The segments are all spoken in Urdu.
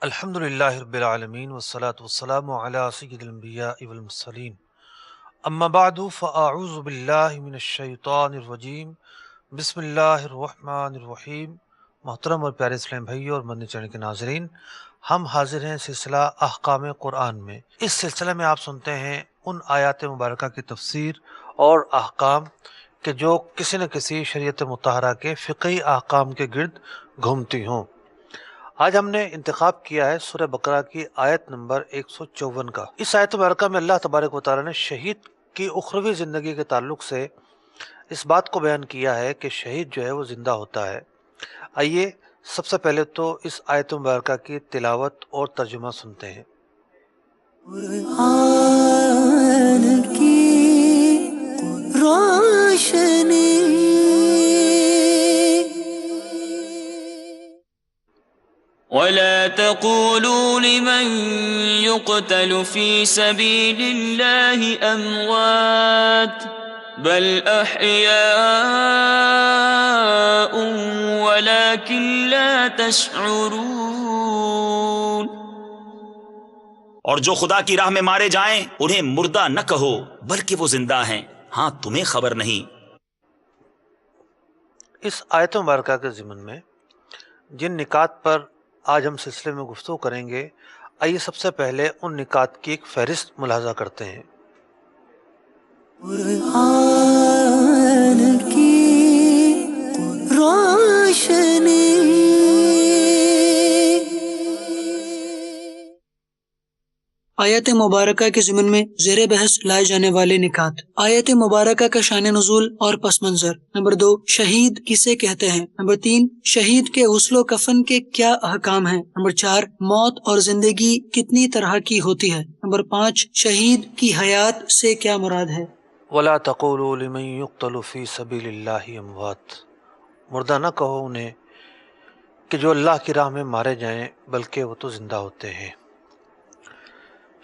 الحمدللہ رب العالمین والصلاة والسلام علی سید الانبیاء والمرسلین اما بعد فاعوذ باللہ من الشیطان الرجیم بسم اللہ الرحمن الرحیم۔ محترم اور پیارے اسلام بھائیوں اور مدنی چینل کے ناظرین، ہم حاضر ہیں سلسلہ احکام قرآن میں۔ اس سلسلے میں آپ سنتے ہیں ان آیات مبارکہ کی تفسیر اور احکام کہ جو کسی نہ کسی شریعت مطہرہ کے فقہی احکام کے گرد گھومتی ہوں۔ آج ہم نے انتخاب کیا ہے سورہ بقرہ کی آیت نمبر 154 کا۔ اس آیت مبارکہ میں اللہ تبارک و تعالیٰ نے شہید کی اخروی زندگی کے تعلق سے اس بات کو بیان کیا ہے کہ شہید جو ہے وہ زندہ ہوتا ہے۔ آئیے سب سے پہلے تو اس آیت مبارکہ کی تلاوت اور ترجمہ سنتے ہیں۔ قرآن کی روشنی ولا تقولوا لمن يقتل في سبيل الله أموات بل أحياء ولكن لا تشعرون۔ اور جو خدا کی راہ میں مارے جائیں انہیں مردہ نہ کہو بلکہ وہ زندہ ہیں، ہاں تمہیں خبر نہیں۔ اس آیت مبارکہ کے ضمن میں جن نکات پر آج ہم سلسلے میں گفتگو کریں گے، آئیے سب سے پہلے ان نکات کی ایک فہرست ملاحظہ کرتے ہیں۔ قرآن کی روشنی آیت مبارکہ کے ضمن میں زیر بحث لائے جانے والے نکات۔ آیت مبارکہ کا شان نزول اور پس منظر۔ نمبر 2، شہید کسے کہتے ہیں۔ نمبر 3، شہید کے غسل و کفن کے کیا احکام ہیں۔ نمبر 4، موت اور زندگی کتنی طرح کی ہوتی ہے۔ نمبر 5، شہید کی حیات سے کیا مراد ہے۔ وَلَا تَقُولُوا لِمَن يُقْتَلُ فِي سَبِيلِ اللَّهِ أَمْوَاتٌ، مردہ نہ کہو انہیں کہ جو اللہ کی راہ میں مارے جائیں بلکہ وہ تو زندہ ہوتے ہیں۔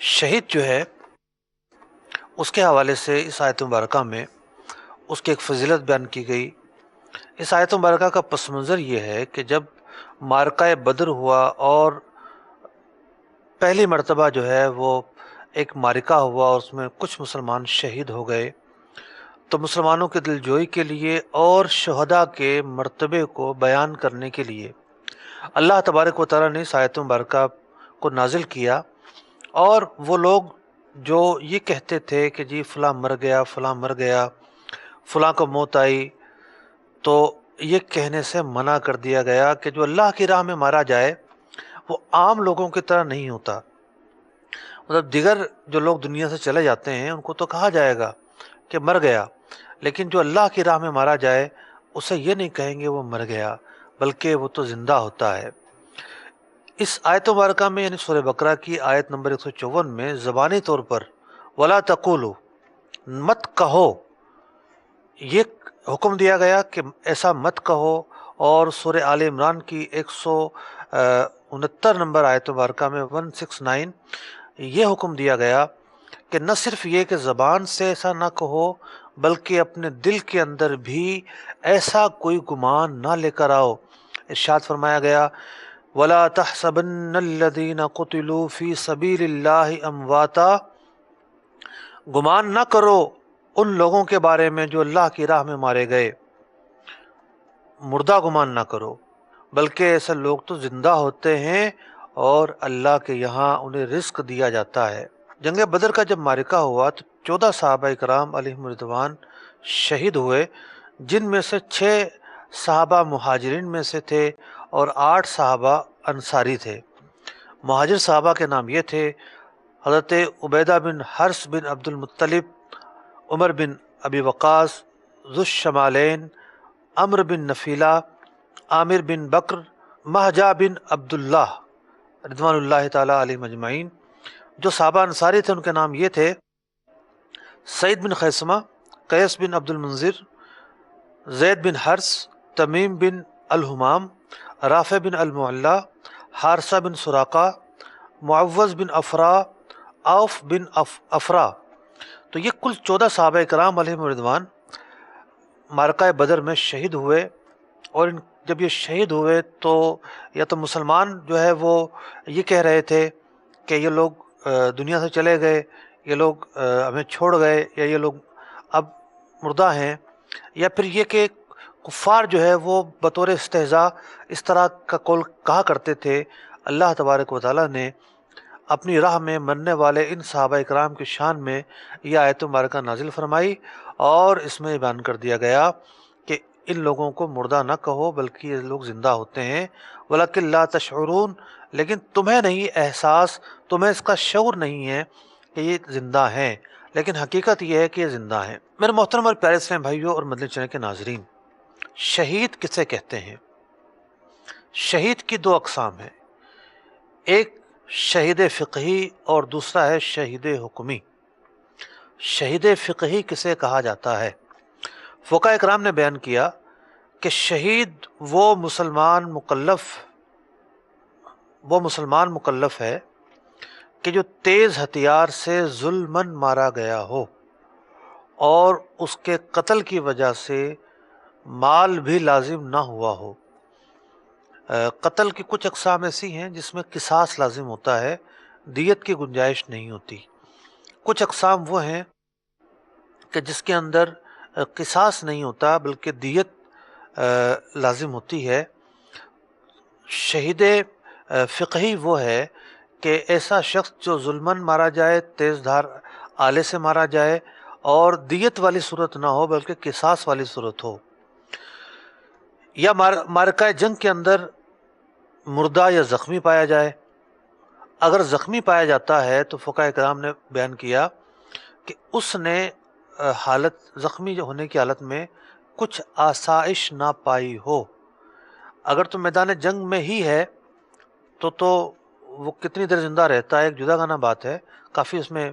شہید جو ہے اس کے حوالے سے اس آیت مبارکہ میں اس کی ایک فضیلت بیان کی گئی۔ اس آیت مبارکہ کا پس منظر یہ ہے کہ جب معرکہ بدر ہوا اور پہلی مرتبہ جو ہے وہ ایک معرکہ ہوا اور اس میں کچھ مسلمان شہید ہو گئے، تو مسلمانوں کے دل جوئی کے لیے اور شہداء کے مرتبے کو بیان کرنے کے لیے اللہ تبارک و تعالیٰ نے اس آیت مبارکہ کو نازل کیا۔ اور وہ لوگ جو یہ کہتے تھے کہ جی فلاں مر گیا، فلاں مر گیا، فلاں کو موت آئی، تو یہ کہنے سے منع کر دیا گیا کہ جو اللہ کی راہ میں مارا جائے وہ عام لوگوں کی طرح نہیں ہوتا۔ مطلب دیگر جو لوگ دنیا سے چلے جاتے ہیں ان کو تو کہا جائے گا کہ مر گیا، لیکن جو اللہ کی راہ میں مارا جائے اسے یہ نہیں کہیں گے وہ مر گیا، بلکہ وہ تو زندہ ہوتا ہے۔ اس آیت مبارکہ میں یعنی سورہ بقرہ کی آیت نمبر 154 میں زبانی طور پر وَلَا تَقُولُوا، مت کہو، یہ حکم دیا گیا کہ ایسا مت کہو۔ اور سورہ آل عمران کی 169 نمبر آیت مبارکہ میں 169 یہ حکم دیا گیا کہ نہ صرف یہ کہ زبان سے ایسا نہ کہو بلکہ اپنے دل کے اندر بھی ایسا کوئی گمان نہ لے کر آؤ۔ ارشاد فرمایا گیا وَلَا تَحْسَبَنَّ الَّذِينَ قُتِلُوا فِي سَبِيلِ اللَّهِ أَمْوَاتًا، گمان نہ کرو ان لوگوں کے بارے میں جو اللہ کی راہ میں مارے گئے، مردہ گمان نہ کرو، بلکہ ایسے لوگ تو زندہ ہوتے ہیں اور اللہ کے یہاں انہیں رزق دیا جاتا ہے۔ جنگ بدر کا جب معرکہ ہوا تو 14 صحابہ کرام علیہم رضوان شہید ہوئے، جن میں سے 6 صحابہ مہاجرین میں سے تھے اور 8 صحابہ انصاری تھے۔ مہاجر صحابہ کے نام یہ تھے: حضرت عبیدہ بن حرث بن عبد المطلب، عمر بن ابی وقاص، ذو الشمالین، عمرو بن نفیلہ، عامر بن بکر، مہجہ بن عبداللہ رضوان اللہ تعالیٰ علیہم اجمعین۔ جو صحابہ انصاری تھے ان کے نام یہ تھے: سعید بن خیثمہ، قیس بن عبد المنذر، زید بن حرث، تمیم بن الحمام، رافع بن المعلیٰ، حارثہ بن سراقہ، معوذ بن افرا، عوف بن افرا۔ تو یہ کل 14 صحابہ کرام علیہم رضوان معرکہ بدر میں شہید ہوئے، اور ان جب یہ شہید ہوئے تو یا تو مسلمان جو ہے وہ یہ کہہ رہے تھے کہ یہ لوگ دنیا سے چلے گئے، یہ لوگ ہمیں چھوڑ گئے، یا یہ لوگ اب مردہ ہیں، یا پھر یہ کہ کفار جو ہے وہ بطور استہزاء اس طرح کا قول کہا کرتے تھے۔ اللہ تبارک و تعالیٰ نے اپنی راہ میں مرنے والے ان صحابہ کرام کی شان میں یہ آیت مبارکہ نازل فرمائی، اور اس میں بیان کر دیا گیا کہ ان لوگوں کو مردہ نہ کہو بلکہ یہ لوگ زندہ ہوتے ہیں، وَلَكِنْ لَا تَشْعُرُونَ، لیکن تمہیں نہیں احساس، تمہیں اس کا شعور نہیں ہے کہ یہ زندہ ہیں، لیکن حقیقت یہ ہے کہ یہ زندہ ہیں۔ میرے محترم اور پیارے اسلام بھائیوں اور مدنی چینل کے ناظرین، شہید کسے کہتے ہیں؟ شہید کی دو اقسام ہیں، ایک شہید فقہی اور دوسرا ہے شہید حکمی۔ شہید فقہی کسے کہا جاتا ہے؟ فقہاء اکرام نے بیان کیا کہ شہید وہ مسلمان مکلف ہے کہ جو تیز ہتھیار سے ظلماً مارا گیا ہو اور اس کے قتل کی وجہ سے مال بھی لازم نہ ہوا ہو۔ قتل کی کچھ اقسام ایسی ہیں جس میں قصاص لازم ہوتا ہے، دیت کی گنجائش نہیں ہوتی۔ کچھ اقسام وہ ہیں کہ جس کے اندر قصاص نہیں ہوتا بلکہ دیت لازم ہوتی ہے۔ شہید فقہی وہ ہے کہ ایسا شخص جو ظلماً مارا جائے، تیز دھار آلے سے مارا جائے، اور دیت والی صورت نہ ہو بلکہ قصاص والی صورت ہو، یا معرکہ جنگ کے اندر مردہ یا زخمی پایا جائے۔ اگر زخمی پایا جاتا ہے تو فقہاء کرام نے بیان کیا کہ اس نے زخمی ہونے کی حالت میں کچھ آسائش نہ پائی ہو۔ اگر تو میدان جنگ میں ہی ہے تو وہ کتنی دیر زندہ رہتا ہے ایک جدا گانا بات ہے، کافی اس میں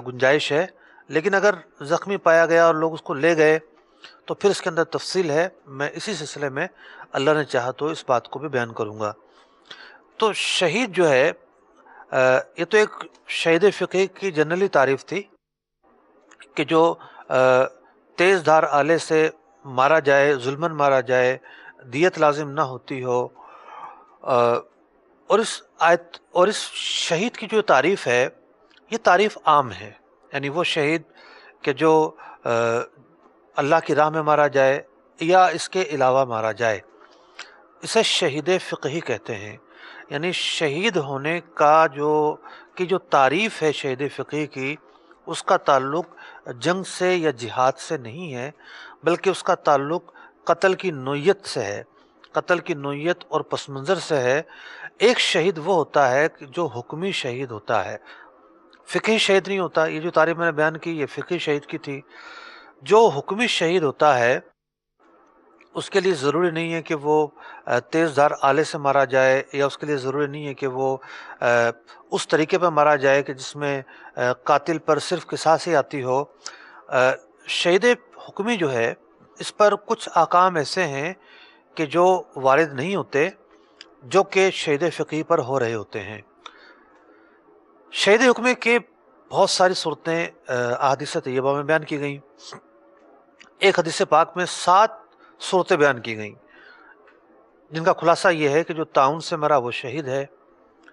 گنجائش ہے، لیکن اگر زخمی پایا گیا اور لوگ اس کو لے گئے تو پھر اس کے اندر تفصیل ہے، میں اسی سلسلے میں اللہ نے چاہا تو اس بات کو بھی بیان کروں گا۔ تو شہید جو ہے یہ تو ایک شہید فقہی کی جنرلی تعریف تھی کہ جو تیز دھار آلے سے مارا جائے، ظلماً مارا جائے، دیت لازم نہ ہوتی ہو، اور اس شہید کی جو تعریف ہے یہ تعریف عام ہے، یعنی وہ شہید کہ جو اللہ کی راہ میں مارا جائے یا اس کے علاوہ مارا جائے، اسے شہید فقہی کہتے ہیں۔ یعنی شہید ہونے کا جو تعریف ہے شہید فقہی کی، اس کا تعلق جنگ سے یا جہاد سے نہیں ہے بلکہ اس کا تعلق قتل کی نوعیت سے ہے، قتل کی نوعیت اور پس منظر سے ہے۔ ایک شہید وہ ہوتا ہے جو حکمی شہید ہوتا ہے، فقہی شہید نہیں ہوتا۔ یہ جو تعریف میں نے بیان کی یہ فقہی شہید کی تھی۔ جو حکمی شہید ہوتا ہے اس کے لیے ضروری نہیں ہے کہ وہ تیز دھار آلے سے مارا جائے، یا اس کے لیے ضروری نہیں ہے کہ وہ اس طریقے پہ مارا جائے کہ جس میں قاتل پر صرف قصاص ہی آتی ہو۔ شہید حکمی جو ہے اس پر کچھ احکام ایسے ہیں کہ جو وارد نہیں ہوتے جو کہ شہید فقہی پر ہو رہے ہوتے ہیں۔ شہید حکمی کے بہت ساری صورتیں احادیث طیبہ میں بیان کی گئیں۔ ایک حدیث پاک میں 7 صورتیں بیان کی گئیں جن کا خلاصہ یہ ہے کہ جو طاعون سے مرا وہ شہید ہے،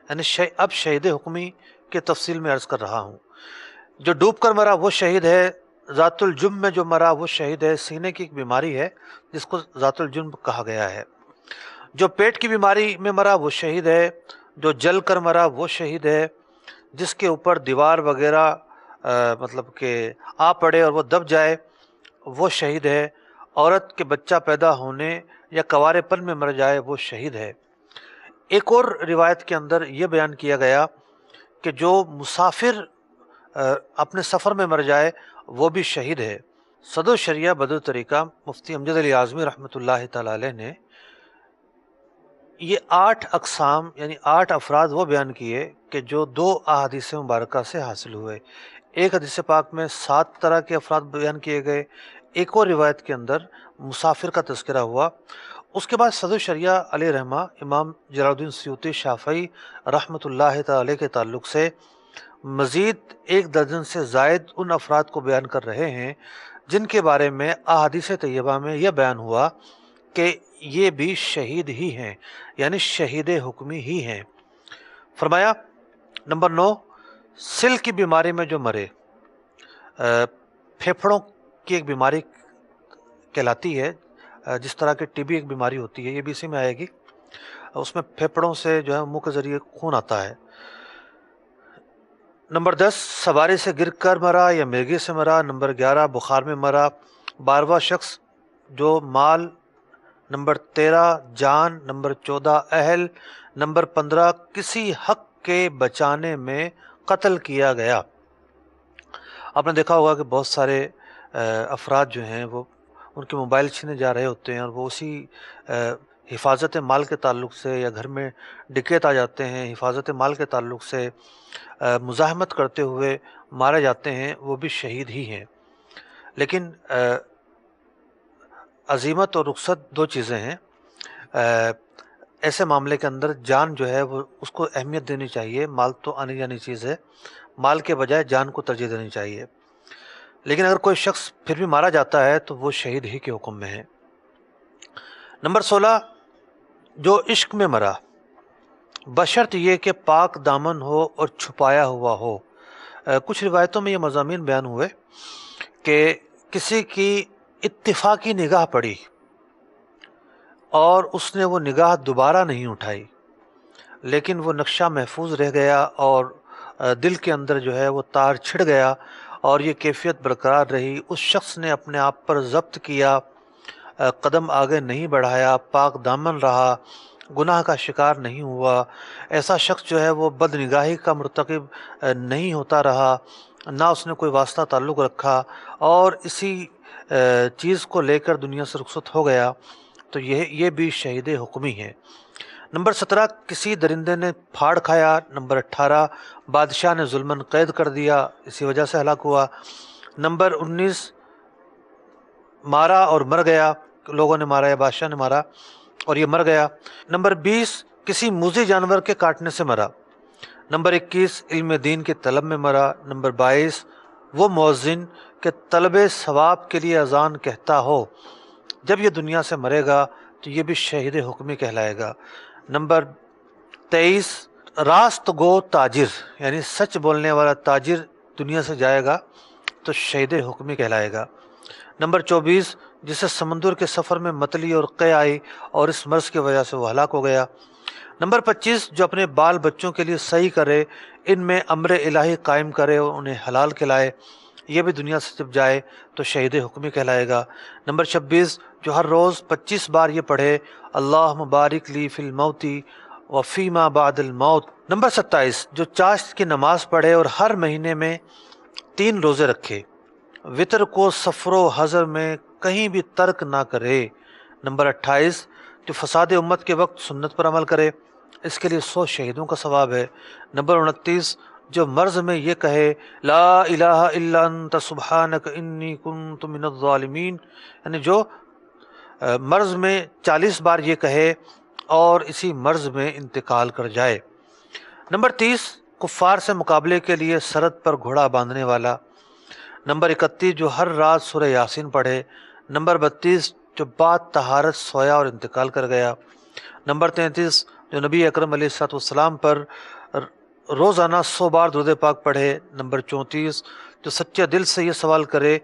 یعنی اب شہید حکمی کے تفصیل میں عرض کر رہا ہوں۔ جو ڈوب کر مرا وہ شہید ہے، ذات الجنب میں جو مرا وہ شہید ہے، سینے کی ایک بیماری ہے جس کو ذات الجنب کہا گیا ہے۔ جو پیٹ کی بیماری میں مرا وہ شہید ہے، جو جل کر مرا وہ شہید ہے، جس کے اوپر دیوار وغیرہ مطلب کہ آ پڑے اور وہ دب جائے وہ شہید ہے، عورت کے بچہ پیدا ہونے یا کوارے پن میں مر جائے وہ شہید ہے۔ ایک اور روایت کے اندر یہ بیان کیا گیا کہ جو مسافر اپنے سفر میں مر جائے وہ بھی شہید ہے۔ صدر شریعہ بدر طریقہ مفتی امجد علی اعظمی رحمۃ اللہ تعالی علیہ نے یہ 8 اقسام یعنی 8 افراد وہ بیان کیے کہ جو 2 احادیث مبارکہ سے حاصل ہوئے۔ ایک حدیث پاک میں 7 طرح کے افراد بیان کیے گئے، ایک اور روایت کے اندر مسافر کا تذکرہ ہوا۔ اس کے بعد صدر شریعہ علیہ رحمہ امام جلال الدین سیوطی شافعی رحمۃ اللہ تعالی کے تعلق سے مزید 1 درجن سے زائد ان افراد کو بیان کر رہے ہیں جن کے بارے میں احادیث طیبہ میں یہ بیان ہوا کہ یہ بھی شہید ہی ہیں، یعنی شہید حکمی ہی ہیں۔ فرمایا نمبر 9، سل کی بیماری میں جو مرے، پھیپھڑوں کی ایک بیماری کہلاتی ہے، جس طرح کی ٹی بی ایک بیماری ہوتی ہے، یہ بھی اسی میں آئے گی، اس میں پھیپھڑوں سے جو ہے منہ کے ذریعے خون آتا ہے۔ نمبر 10، سواری سے گر کر مرا یا مرگی سے مرا۔ نمبر 11، بخار میں مرا۔ 12واں شخص جو مال۔ نمبر 13، جان۔ نمبر 14، اہل۔ نمبر 15، کسی حق کے بچانے میں قتل کیا گیا۔ آپ نے دیکھا ہوگا کہ بہت سارے افراد جو ہیں وہ ان کے موبائل چھینے جا رہے ہوتے ہیں، اور وہ اسی حفاظت مال کے تعلق سے، یا گھر میں ڈکیت آ جاتے ہیں، حفاظت مال کے تعلق سے مزاحمت کرتے ہوئے مارے جاتے ہیں، وہ بھی شہید ہی ہیں۔ لیکن عزیمت اور رخصت دو چیزیں ہیں۔ ایسے معاملے کے اندر جان جو ہے وہ اس کو اہمیت دینی چاہیے، مال تو آنی جانی چیز ہے، مال کے بجائے جان کو ترجیح دینی چاہیے۔ لیکن اگر کوئی شخص پھر بھی مارا جاتا ہے تو وہ شہید ہی کے حکم میں ہے۔ نمبر 16، جو عشق میں مرا، بشرط یہ کہ پاک دامن ہو اور چھپایا ہوا ہو۔ کچھ روایتوں میں یہ مضامین بیان ہوئے کہ کسی کی اتفاقی نگاہ پڑی اور اس نے وہ نگاہ دوبارہ نہیں اٹھائی، لیکن وہ نقشہ محفوظ رہ گیا اور دل کے اندر جو ہے وہ تار چھڑ گیا، اور یہ کیفیت برقرار رہی۔ اس شخص نے اپنے آپ پر ضبط کیا، قدم آگے نہیں بڑھایا، پاک دامن رہا، گناہ کا شکار نہیں ہوا۔ ایسا شخص جو ہے وہ بد نگاہی کا مرتکب نہیں ہوتا رہا، نہ اس نے کوئی واسطہ تعلق رکھا، اور اسی چیز کو لے کر دنیا سے رخصت ہو گیا، تو یہ بھی شہید حکمی ہے۔ نمبر 17، کسی درندے نے پھاڑ کھایا۔ نمبر 18، بادشاہ نے ظلماً قید کر دیا، اسی وجہ سے ہلاک ہوا۔ نمبر 19، مارا اور مر گیا، لوگوں نے مارا یا بادشاہ نے مارا اور یہ مر گیا۔ نمبر 20، کسی موذی جانور کے کاٹنے سے مرا۔ نمبر 21، علم دین کے طلب میں مرا۔ نمبر 22، وہ مؤذن کہ طلب ثواب کے لیے اذان کہتا ہو، جب یہ دنیا سے مرے گا تو یہ بھی شہید حکمی کہلائے گا۔ نمبر 23، راست گو تاجر، یعنی سچ بولنے والا تاجر دنیا سے جائے گا تو شہید حکمی کہلائے گا۔ نمبر 24، جسے سمندر کے سفر میں متلی اور قے آئی اور اس مرض کی وجہ سے وہ ہلاک ہو گیا۔ نمبر 25، جو اپنے بال بچوں کے لیے صحیح کرے، ان میں امر الہی قائم کرے اور انہیں حلال کھلائے، یہ بھی دنیا سے جب جائے تو شہید حکمی کہلائے گا۔ نمبر 26، جو ہر روز 25 بار یہ پڑھے، اللہم بارک لی فی الموت و فیما بعد الموت۔ نمبر 27، جو چاشت کی نماز پڑھے اور ہر مہینے میں 3 روزے رکھے، وطر کو سفر و حضر میں کہیں بھی ترک نہ کرے۔ نمبر 28، جو فساد امت کے وقت سنت پر عمل کرے، اس کے لیے 100 شہیدوں کا ثواب ہے۔ نمبر 29، جو مرض میں یہ کہے لا الہ الا انت سبحانک انی کنت من الظالمین، یعنی جو مرض میں 40 بار یہ کہے اور اسی مرض میں انتقال کر جائے۔ نمبر 30، کفار سے مقابلے کے لیے سرحد پر گھوڑا باندھنے والا۔ نمبر 31، جو ہر رات سورہ یاسین پڑھے۔ نمبر 32، جو بعد طہارت سویا اور انتقال کر گیا۔ نمبر 33، جو نبی اکرم علیہ الصلوۃ والسلام پر روزانہ 100 بار درود پاک پڑھے۔ نمبر 34، جو سچے دل سے یہ سوال کرے،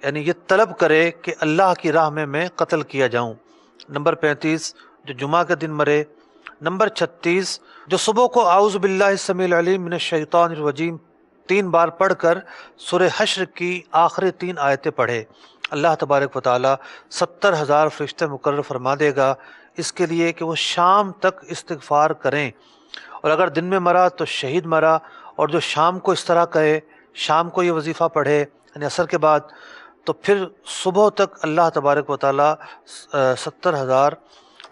یعنی یہ طلب کرے کہ اللہ کی راہ میں قتل کیا جاؤں۔ نمبر 35، جو جمعہ کے دن مرے۔ نمبر 36، جو صبح کو اعوذ باللہ السمیع العلیم من الشیطان الرجیم 3 بار پڑھ کر سورہ حشر کی آخری 3 آیتیں پڑھے، اللہ تبارک و تعالی 70,000 فرشتے مقرر فرما دے گا اس کے لیے کہ وہ شام تک استغفار کریں، اور اگر دن میں مرا تو شہید مرا، اور جو شام کو اس طرح کہے، شام کو یہ وظیفہ پڑھے یعنی عصر کے بعد، تو پھر صبح تک اللہ تبارک و تعالی 70,000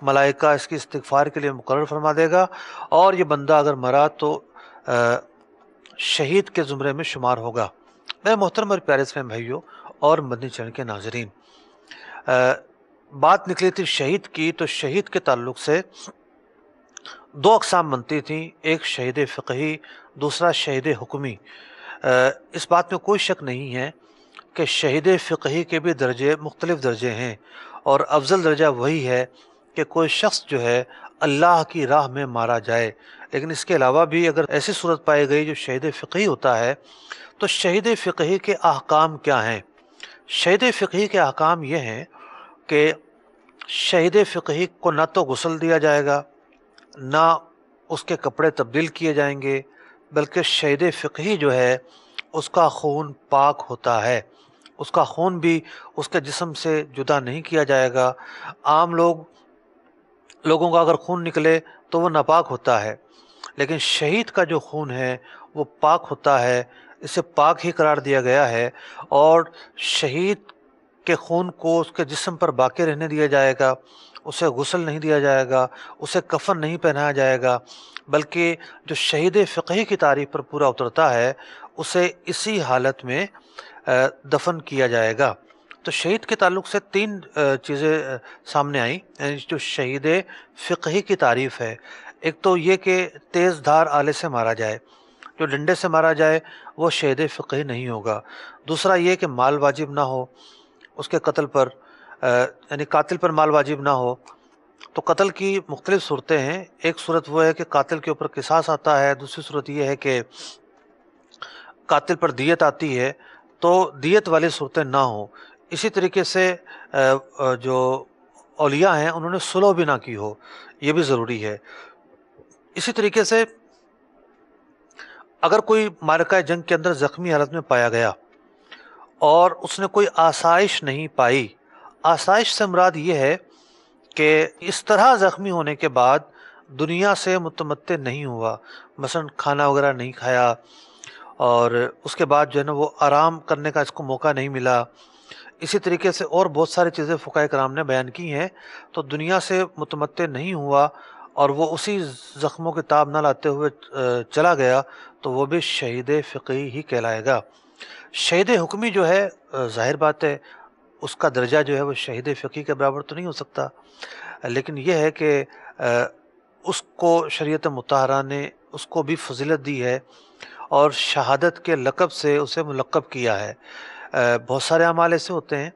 ملائکہ اس کی استغفار کے لیے مقرر فرما دے گا، اور یہ بندہ اگر مرا تو شہید کے زمرے میں شمار ہوگا۔ میرے محترم اور پیارے اسلام بھائیوں اور مدنی چینل کے ناظرین، بات نکلی تھی شہید کی، تو شہید کے تعلق سے 2 اقسام بنتی تھیں، ایک شہید فقہی، دوسرا شہید حکمی۔ اس بات میں کوئی شک نہیں ہے کہ شہید فقہی کے بھی درجے مختلف درجے ہیں، اور افضل درجہ وہی ہے کہ کوئی شخص جو ہے اللہ کی راہ میں مارا جائے۔ لیکن اس کے علاوہ بھی اگر ایسی صورت پائی گئی جو شہید فقہی ہوتا ہے، تو شہید فقہی کے احکام کیا ہیں؟ شہید فقہی کے احکام یہ ہیں کہ شہید فقہی کو نہ تو غسل دیا جائے گا، نہ اس کے کپڑے تبدیل کیے جائیں گے، بلکہ شہید فقہی جو ہے اس کا خون پاک ہوتا ہے، اس کا خون بھی اس کے جسم سے جدا نہیں کیا جائے گا۔ عام لوگوں کا اگر خون نکلے تو وہ ناپاک ہوتا ہے، لیکن شہید کا جو خون ہے وہ پاک ہوتا ہے، اسے پاک ہی قرار دیا گیا ہے۔ اور شہید کے خون کو اس کے جسم پر باقی رہنے دیا جائے گا، اسے غسل نہیں دیا جائے گا، اسے کفن نہیں پہنایا جائے گا، بلکہ جو شہید فقہی کی تعریف پر پورا اترتا ہے اسے اسی حالت میں دفن کیا جائے گا۔ تو شہید کے تعلق سے تین چیزیں سامنے آئیں، یعنی جو شہید فقہی کی تعریف ہے۔ ایک تو یہ کہ تیز دھار آلے سے مارا جائے، جو ڈنڈے سے مارا جائے وہ شہید فقہی نہیں ہوگا۔ دوسرا یہ کہ مال واجب نہ ہو اس کے قتل پر، یعنی قاتل پر مال واجب نہ ہو۔ تو قتل کی مختلف صورتیں ہیں، ایک صورت وہ ہے کہ قاتل کے اوپر قصاص آتا ہے، دوسری صورت یہ ہے کہ قاتل پر دیت آتی ہے، تو دیت والی صورتیں نہ ہوں۔ اسی طریقے سے جو اولیاء ہیں انہوں نے صلح بھی نہ کی ہو، یہ بھی ضروری ہے۔ اسی طریقے سے اگر کوئی معرکہ جنگ کے اندر زخمی حالت میں پایا گیا اور اس نے کوئی آسائش نہیں پائی، آسائش سے مراد یہ ہے کہ اس طرح زخمی ہونے کے بعد دنیا سے متمتع نہیں ہوا، مثلا کھانا وغیرہ نہیں کھایا، اور اس کے بعد جو ہے نا وہ آرام کرنے کا اس کو موقع نہیں ملا۔ اسی طریقے سے اور بہت ساری چیزیں فقہاء کرام نے بیان کی ہیں، تو دنیا سے متمتع نہیں ہوا اور وہ اسی زخموں کے تاب نہ لاتے ہوئے چلا گیا، تو وہ بھی شہید فقہی ہی کہلائے گا۔ شہید حکمی جو ہے ظاہر بات ہے اس کا درجہ جو ہے وہ شہید فقہی کے برابر تو نہیں ہو سکتا، لیکن یہ ہے کہ اس کو شریعت مطہرہ نے اس کو بھی فضیلت دی ہے اور شہادت کے لقب سے اسے ملقب کیا ہے۔ بہت سارے اعمال ایسے ہوتے ہیں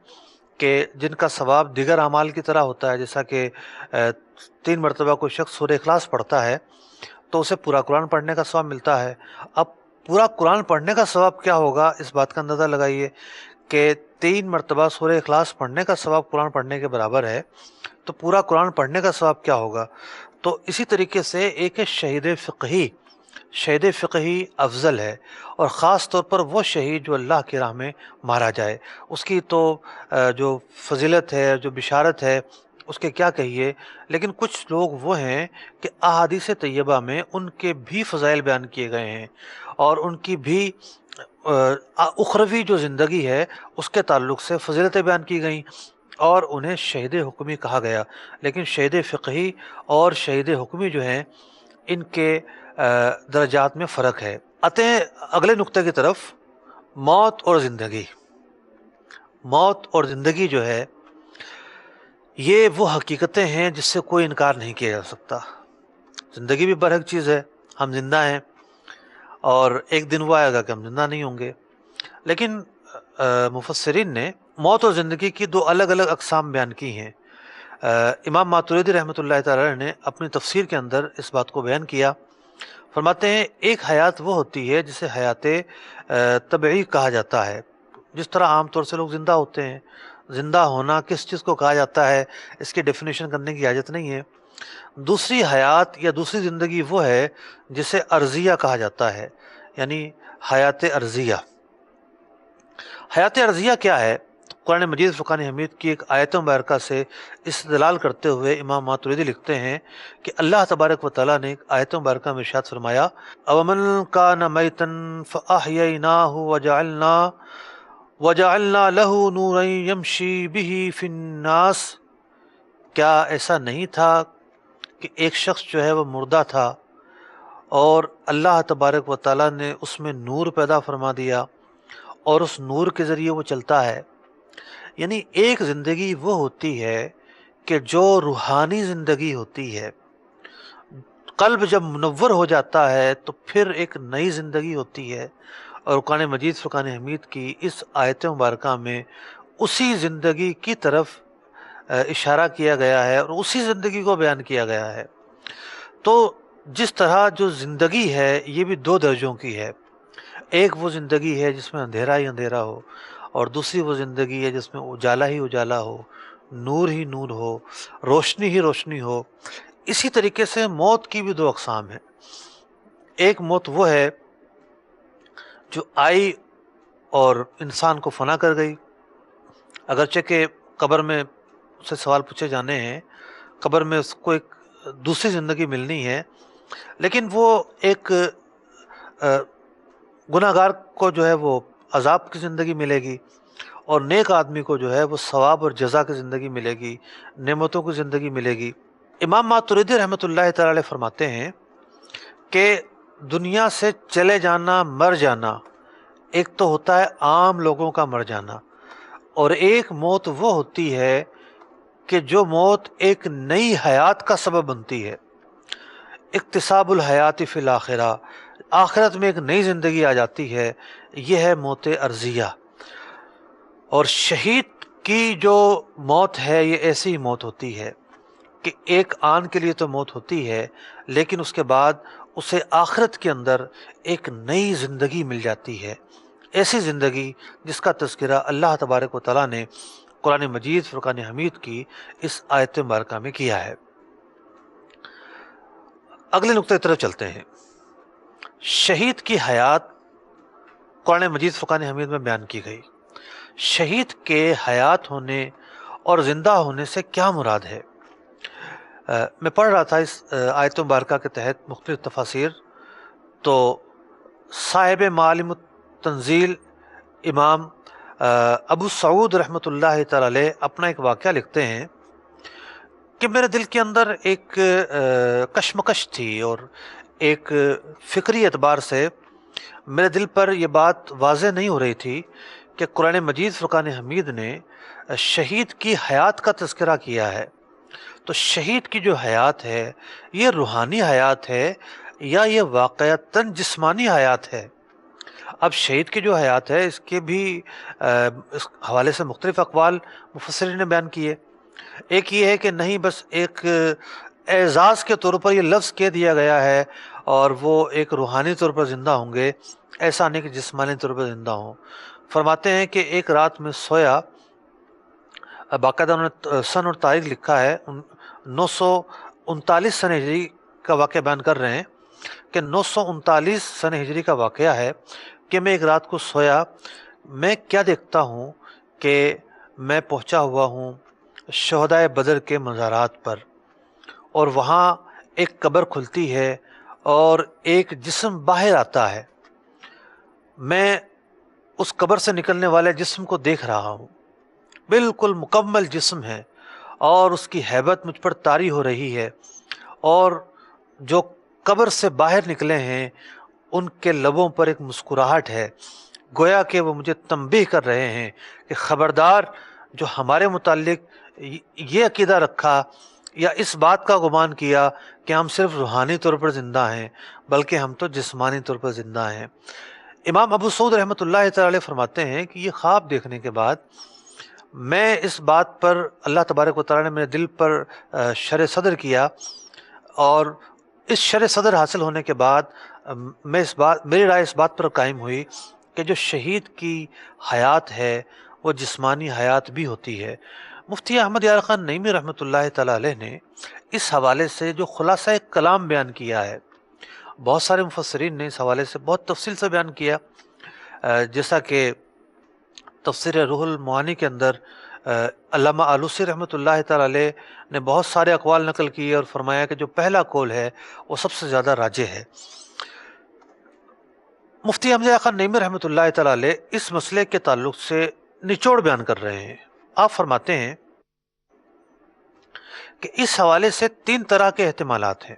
کہ جن کا ثواب دیگر اعمال کی طرح ہوتا ہے، جیسا کہ 3 مرتبہ کوئی شخص سورہ اخلاص پڑھتا ہے تو اسے پورا قرآن پڑھنے کا ثواب ملتا ہے۔ اب پورا قرآن پڑھنے کا ثواب کیا ہوگا اس بات کا اندازہ لگائیے کہ 3 مرتبہ سورہ اخلاص پڑھنے کا ثواب قرآن پڑھنے کے برابر ہے، تو پورا قرآن پڑھنے کا ثواب کیا ہوگا۔ تو اسی طریقے سے ایک ہے شہید فقہی، شہید فقہی افضل ہے، اور خاص طور پر وہ شہید جو اللہ کی راہ میں مارا جائے، اس کی تو جو فضیلت ہے، جو بشارت ہے، اس کے کیا کہیے۔ لیکن کچھ لوگ وہ ہیں کہ احادیث طیبہ میں ان کے بھی فضائل بیان کیے گئے ہیں اور ان کی بھی اخروی جو زندگی ہے اس کے تعلق سے فضیلتیں بیان کی گئیں اور انہیں شہید حکمی کہا گیا۔ لیکن شہید فقہی اور شہید حکمی جو ہیں ان کے درجات میں فرق ہے۔ آتے ہیں اگلے نقطے کی طرف، موت اور زندگی۔ موت اور زندگی جو ہے یہ وہ حقیقتیں ہیں جس سے کوئی انکار نہیں کیا جا سکتا۔ زندگی بھی برحق چیز ہے، ہم زندہ ہیں اور ایک دن وہ آئے گا کہ ہم زندہ نہیں ہوں گے۔ لیکن مفسرین نے موت اور زندگی کی 2 الگ الگ اقسام بیان کی ہیں۔ امام ماتوریدی رحمۃ اللہ تعالی نے اپنی تفسیر کے اندر اس بات کو بیان کیا، فرماتے ہیں ایک حیات وہ ہوتی ہے جسے حیات طبعی کہا جاتا ہے، جس طرح عام طور سے لوگ زندہ ہوتے ہیں۔ زندہ ہونا کس چیز کو کہا جاتا ہے اس کی ڈیفینیشن کرنے کی حاجت نہیں ہے۔ دوسری حیات یا دوسری زندگی وہ ہے جسے ارضیہ کہا جاتا ہے، یعنی حیات ارضیہ۔ حیات ارضیہ کیا ہے؟ قرآن مجید فرقان حمید کی ایک آیت مبارکہ سے استدلال کرتے ہوئے امام ماتوریدی لکھتے ہیں کہ اللہ تبارک و تعالیٰ نے ایک آیت مبارکہ میں ارشاد فرمایا، اومن کان میتا فاحییناہ وجعلنا له نورا یمشی بہ فی الناس۔ کیا ایسا نہیں تھا کہ ایک شخص جو ہے وہ مردہ تھا اور اللہ تبارک و تعالیٰ نے اس میں نور پیدا فرما دیا اور اس نور کے ذریعے وہ چلتا ہے۔ یعنی ایک زندگی وہ ہوتی ہے کہ جو روحانی زندگی ہوتی ہے، قلب جب منور ہو جاتا ہے تو پھر ایک نئی زندگی ہوتی ہے، اور قرآن مجید فرقان حمید کی اس آیت مبارکہ میں اسی زندگی کی طرف اشارہ کیا گیا ہے اور اسی زندگی کو بیان کیا گیا ہے۔ تو جس طرح جو زندگی ہے یہ بھی دو درجوں کی ہے، ایک وہ زندگی ہے جس میں اندھیرا ہی اندھیرا ہو، اور دوسری وہ زندگی ہے جس میں اجالا ہی اجالا ہو، نور ہی نور ہو، روشنی ہی روشنی ہو۔ اسی طریقے سے موت کی بھی دو اقسام ہیں۔ ایک موت وہ ہے جو آئی اور انسان کو فنا کر گئی، اگرچہ کہ قبر میں اس سے سوال پوچھے جانے ہیں، قبر میں اس کو ایک دوسری زندگی ملنی ہے، لیکن وہ ایک گناہ گار کو جو ہے وہ عذاب کی زندگی ملے گی، اور نیک آدمی کو جو ہے وہ ثواب اور جزا کی زندگی ملے گی، نعمتوں کی زندگی ملے گی۔ امام ماتریدی رحمۃ اللہ تعالی علیہ فرماتے ہیں کہ دنیا سے چلے جانا، مر جانا، ایک تو ہوتا ہے عام لوگوں کا مر جانا، اور ایک موت وہ ہوتی ہے کہ جو موت ایک نئی حیات کا سبب بنتی ہے۔ اکتساب الحیات فی الآخرہ، آخرت میں ایک نئی زندگی آ جاتی ہے، یہ ہے موت عرضیہ۔ اور شہید کی جو موت ہے یہ ایسی موت ہوتی ہے کہ ایک آن کے لیے تو موت ہوتی ہے، لیکن اس کے بعد اسے آخرت کے اندر ایک نئی زندگی مل جاتی ہے، ایسی زندگی جس کا تذکرہ اللہ تبارک و تعالیٰ نے قرآن مجید فرقان حمید کی اس آیت مبارکہ میں کیا ہے۔ اگلے نقطے کی طرف چلتے ہیں۔ شہید کی حیات قرآن مجید فرقان حمید میں بیان کی گئی۔ شہید کے حیات ہونے اور زندہ ہونے سے کیا مراد ہے؟ میں پڑھ رہا تھا اس آیت مبارکہ کے تحت مختلف تفاسیر، تو صاحب معالم التنزیل امام ابو سعود رحمۃ اللہ تعالی علیہ اپنا ایک واقعہ لکھتے ہیں کہ میرے دل کے اندر ایک کشمکش تھی، اور ایک فکری اعتبار سے میرے دل پر یہ بات واضح نہیں ہو رہی تھی کہ قرآن مجید فرقان حمید نے شہید کی حیات کا تذکرہ کیا ہے، تو شہید کی جو حیات ہے یہ روحانی حیات ہے یا یہ واقعتاً جسمانی حیات ہے؟ اب شہید کی جو حیات ہے اس کے بھی اس حوالے سے مختلف اقوال مفسرین نے بیان کیے۔ ایک یہ ہے کہ نہیں، بس ایک اعزاز کے طور پر یہ لفظ کہہ دیا گیا ہے اور وہ ایک روحانی طور پر زندہ ہوں گے، ایسا نہیں کہ جسمانی طور پر زندہ ہوں۔ فرماتے ہیں کہ ایک رات میں سویا، باقاعدہ انہوں نے سن اور تاریخ لکھا ہے، 939 سن ہجری کا واقعہ بیان کر رہے ہیں کہ 939 سن ہجری کا واقعہ ہے کہ میں ایک رات کو سویا، میں کیا دیکھتا ہوں کہ میں پہنچا ہوا ہوں شہدائے بدر کے مزارات پر، اور وہاں ایک قبر کھلتی ہے اور ایک جسم باہر آتا ہے۔ میں اس قبر سے نکلنے والے جسم کو دیکھ رہا ہوں، بالکل مکمل جسم ہے، اور اس کی ہیبت مجھ پر طاری ہو رہی ہے، اور جو قبر سے باہر نکلے ہیں ان کے لبوں پر ایک مسکراہٹ ہے، گویا کہ وہ مجھے تنبیہ کر رہے ہیں کہ خبردار، جو ہمارے متعلق یہ عقیدہ رکھا یا اس بات کا گمان کیا کہ ہم صرف روحانی طور پر زندہ ہیں، بلکہ ہم تو جسمانی طور پر زندہ ہیں۔ امام ابو سعود رحمۃ اللہ تعالی علیہ فرماتے ہیں کہ یہ خواب دیکھنے کے بعد میں اس بات پر اللہ تبارک و تعالیٰ نے میرے دل پر شرح صدر کیا، اور اس شرح صدر حاصل ہونے کے بعد میری رائے اس بات پر قائم ہوئی کہ جو شہید کی حیات ہے وہ جسمانی حیات بھی ہوتی ہے۔ مفتی احمد یار خان نعیمی رحمۃ اللہ تعالی علیہ نے اس حوالے سے جو خلاصہ کلام بیان کیا ہے، بہت سارے مفسرین نے اس حوالے سے بہت تفصیل سے بیان کیا، جیسا کہ تفسیر روح المعانی کے اندر علامہ آلوسی رحمۃ اللہ تعالی علیہ نے بہت سارے اقوال نقل کیے اور فرمایا کہ جو پہلا قول ہے وہ سب سے زیادہ راجح ہے۔ مفتی احمد یار خان نعیمی رحمۃ اللہ تعالی علیہ اس مسئلے کے تعلق سے نچوڑ بیان کر رہے ہیں۔ آپ فرماتے ہیں کہ اس حوالے سے 3 طرح کے احتمالات ہیں۔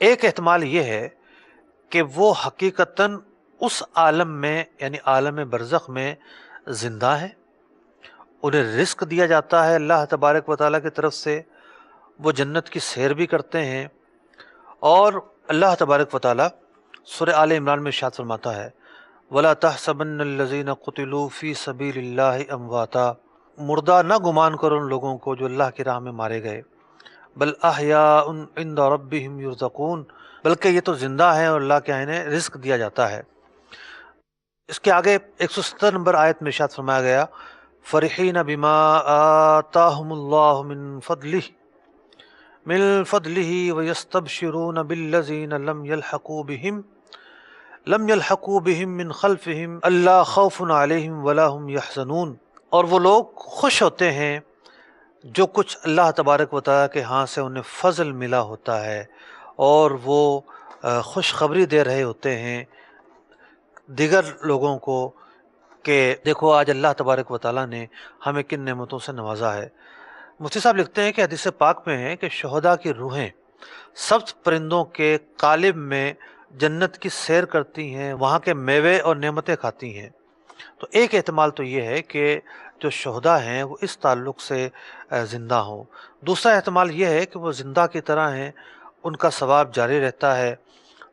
ایک احتمال یہ ہے کہ وہ حقیقتاً اس عالم میں یعنی عالم برزخ میں زندہ ہیں، انہیں رزق دیا جاتا ہے اللہ تبارک و تعالیٰ کی طرف سے، وہ جنت کی سیر بھی کرتے ہیں، اور اللہ تبارک و تعالیٰ سورہ آل عمران میں ارشاد فرماتا ہے وَلَا تَحْسَبَنَّ الَّذِينَ قُتِلُوا فِي سَبِيلِ اللَّهِ أَمْوَاتًا مردہ نہ گمان کرو ان لوگوں کو جو اللہ کی راہ میں مارے گئے، بل احیاء عند ربہم یرزقون، بلکہ یہ تو زندہ ہیں اور اللہ کے یہاں انہیں رزق دیا جاتا ہے۔ اس کے آگے 170 نمبر آیت میں ارشاد فرمایا گیا فرحین بما آتاہم اللہ من فضلہ ویستبشرون بالذین لم یلحقوا بہم من خلفہم الا خوف علیہم ولا ہم یحزنون، اور وہ لوگ خوش ہوتے ہیں جو کچھ اللہ تبارک و تعالیٰ کے ہاں سے انہیں فضل ملا ہوتا ہے، اور وہ خوشخبری دے رہے ہوتے ہیں دیگر لوگوں کو کہ دیکھو آج اللہ تبارک و تعالیٰ نے ہمیں کن نعمتوں سے نوازا ہے۔ مفتی صاحب لکھتے ہیں کہ حدیث پاک میں ہے کہ شہداء کی روحیں سبز پرندوں کے قالب میں جنت کی سیر کرتی ہیں، وہاں کے میوے اور نعمتیں کھاتی ہیں۔ تو ایک احتمال تو یہ ہے کہ جو شہداء ہیں وہ اس تعلق سے زندہ ہوں۔ دوسرا احتمال یہ ہے کہ وہ زندہ کی طرح ہیں، ان کا ثواب جاری رہتا ہے،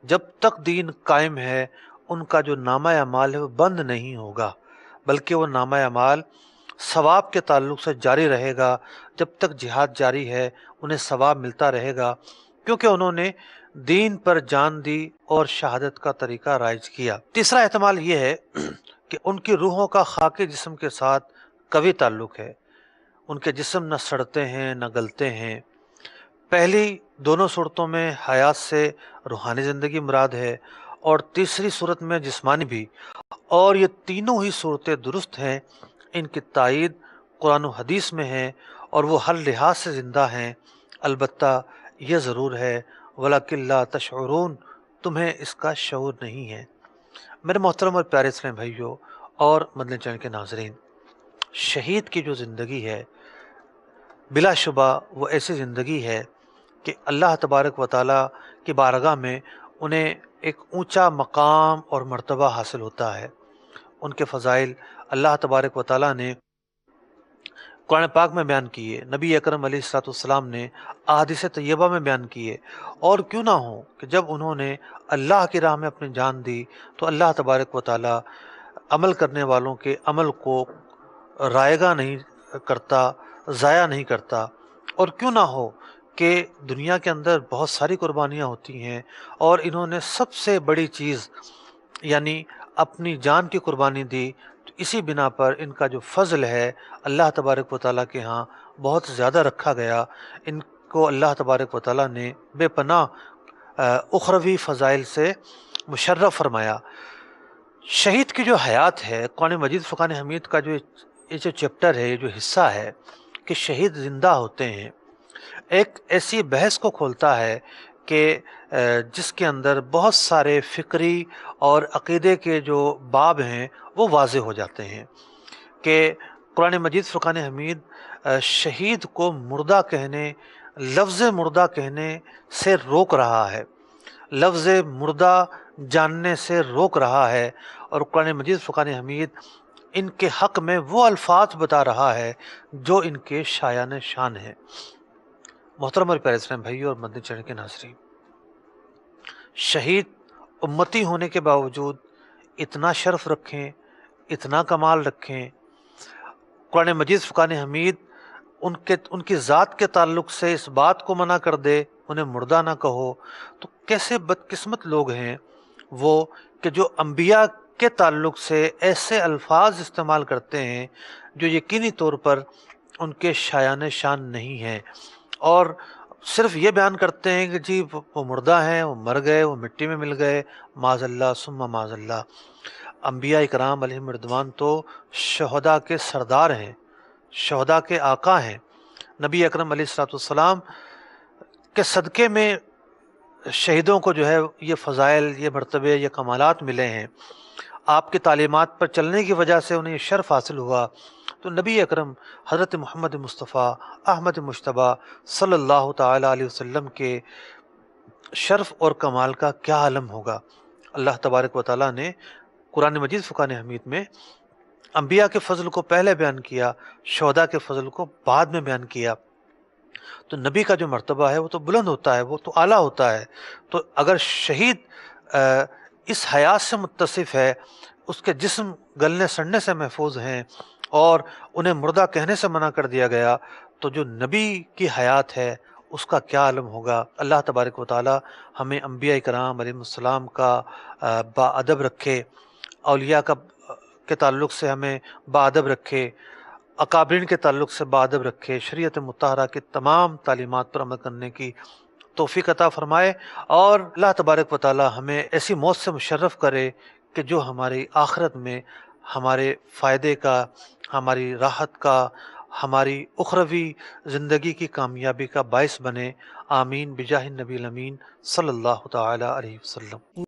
جب تک دین قائم ہے ان کا جو نامہ اعمال ہے وہ بند نہیں ہوگا، بلکہ وہ نامہ اعمال ثواب کے تعلق سے جاری رہے گا، جب تک جہاد جاری ہے انہیں ثواب ملتا رہے گا، کیونکہ انہوں نے دین پر جان دی اور شہادت کا طریقہ رائج کیا۔ تیسرا احتمال یہ ہے کہ ان کی روحوں کا خاکی جسم کے ساتھ قوی تعلق ہے، ان کے جسم نہ سڑتے ہیں نہ گلتے ہیں۔ پہلی دونوں صورتوں میں حیات سے روحانی زندگی مراد ہے، اور تیسری صورت میں جسمانی بھی، اور یہ تینوں ہی صورتیں درست ہیں، ان کی تائید قرآن و حدیث میں ہے، اور وہ ہر لحاظ سے زندہ ہیں۔ البتہ یہ ضرور ہے وَلَكِنْ لَا تَشْعُرُونَ، تمہیں اس کا شعور نہیں ہے۔ میرے محترم اور پیارے اسلام بھائیوں اور مدنی چینل کے ناظرین، شہید کی جو زندگی ہے بلا شبہ وہ ایسی زندگی ہے کہ اللہ تبارک و تعالیٰ کی بارگاہ میں انہیں ایک اونچا مقام اور مرتبہ حاصل ہوتا ہے۔ ان کے فضائل اللہ تبارک و تعالیٰ نے قرآن پاک میں بیان کیے، نبی اکرم علیہ الصلوۃ والسلام نے احادیث طیبہ میں بیان کیے، اور کیوں نہ ہو کہ جب انہوں نے اللہ کی راہ میں اپنی جان دی تو اللہ تبارک و تعالیٰ عمل کرنے والوں کے عمل کو رائگاں نہیں کرتا، ضائع نہیں کرتا۔ اور کیوں نہ ہو کہ دنیا کے اندر بہت ساری قربانیاں ہوتی ہیں، اور انہوں نے سب سے بڑی چیز یعنی اپنی جان کی قربانی دی، تو اسی بنا پر ان کا جو فضل ہے اللہ تبارک و تعالیٰ کے ہاں بہت زیادہ رکھا گیا۔ ان کو اللہ تبارک و تعالیٰ نے بے پناہ اخروی فضائل سے مشرف فرمایا۔ شہید کی جو حیات ہے، قرآن مجید فرقان حمید کا یہ جو چیپٹر ہے، یہ جو حصہ ہے کہ شہید زندہ ہوتے ہیں، ایک ایسی بحث کو کھولتا ہے کہ جس کے اندر بہت سارے فکری اور عقیدے کے جو باب ہیں وہ واضح ہو جاتے ہیں کہ قرآن مجید فرقان حمید شہید کو مردہ کہنے، لفظ مردہ کہنے سے روک رہا ہے، لفظ مردہ جاننے سے روک رہا ہے، اور قرآن مجید فرقان حمید ان کے حق میں وہ الفاظ بتا رہا ہے جو ان کے شایان شان ہیں۔ محترم اور پیارے اسلام بھائیوں اور مدنی چینل کے ناظرین، شہید امتی ہونے کے باوجود اتنا شرف رکھیں، اتنا کمال رکھیں، قرآن مجید فرقان حمید ان کی ذات کے تعلق سے اس بات کو منع کر دے انہیں مردہ نہ کہو، تو کیسے بدقسمت لوگ ہیں وہ کہ جو انبیاء کے تعلق سے ایسے الفاظ استعمال کرتے ہیں جو یقینی طور پر ان کے شایان شان نہیں ہیں، اور صرف یہ بیان کرتے ہیں کہ جی وہ مردہ ہیں، وہ مر گئے، وہ مٹی میں مل گئے، معاذ اللہ ثم معاذ اللہ۔ انبیاء اکرام علیہم رضوان تو شہداء کے سردار ہیں، شہداء کے آقا ہیں۔ نبی اکرم علیہ الصلوۃ والسلام کے صدقے میں شہیدوں کو جو ہے یہ فضائل، یہ مرتبے، یہ کمالات ملے ہیں۔ آپ کی تعلیمات پر چلنے کی وجہ سے انہیں یہ شرف حاصل ہوا، تو نبی اکرم حضرت محمد مصطفیٰ احمد مجتبیٰ صلی اللہ تعالی علیہ وسلم کے شرف اور کمال کا کیا عالم ہوگا۔ اللہ تبارک و تعالیٰ نے قرآن مجید فرقان حمید میں انبیاء کے فضل کو پہلے بیان کیا، شہداء کے فضل کو بعد میں بیان کیا۔ تو نبی کا جو مرتبہ ہے وہ تو بلند ہوتا ہے، وہ تو اعلیٰ ہوتا ہے۔ تو اگر شہید اس حیات سے متصف ہے، اس کے جسم گلنے سڑنے سے محفوظ ہیں، اور انہیں مردہ کہنے سے منع کر دیا گیا، تو جو نبی کی حیات ہے اس کا کیا عالم ہوگا۔ اللہ تبارک و تعالی ہمیں انبیاء کرام علیہ السلام کا باادب رکھے، اولیاء کے تعلق سے ہمیں باادب رکھے، اکابرین کے تعلق سے باادب رکھے، شریعت مطہرہ کی تمام تعلیمات پر عمل کرنے کی توفیق عطا فرمائے، اور اللہ تبارک و تعالی ہمیں ایسی موت سے مشرف کرے کہ جو ہماری آخرت میں ہمارے فائدے کا، ہماری راحت کا، ہماری اخروی زندگی کی کامیابی کا باعث بنے۔ آمین بجاہ النبی الامین صلی اللہ تعالی علیہ وسلم۔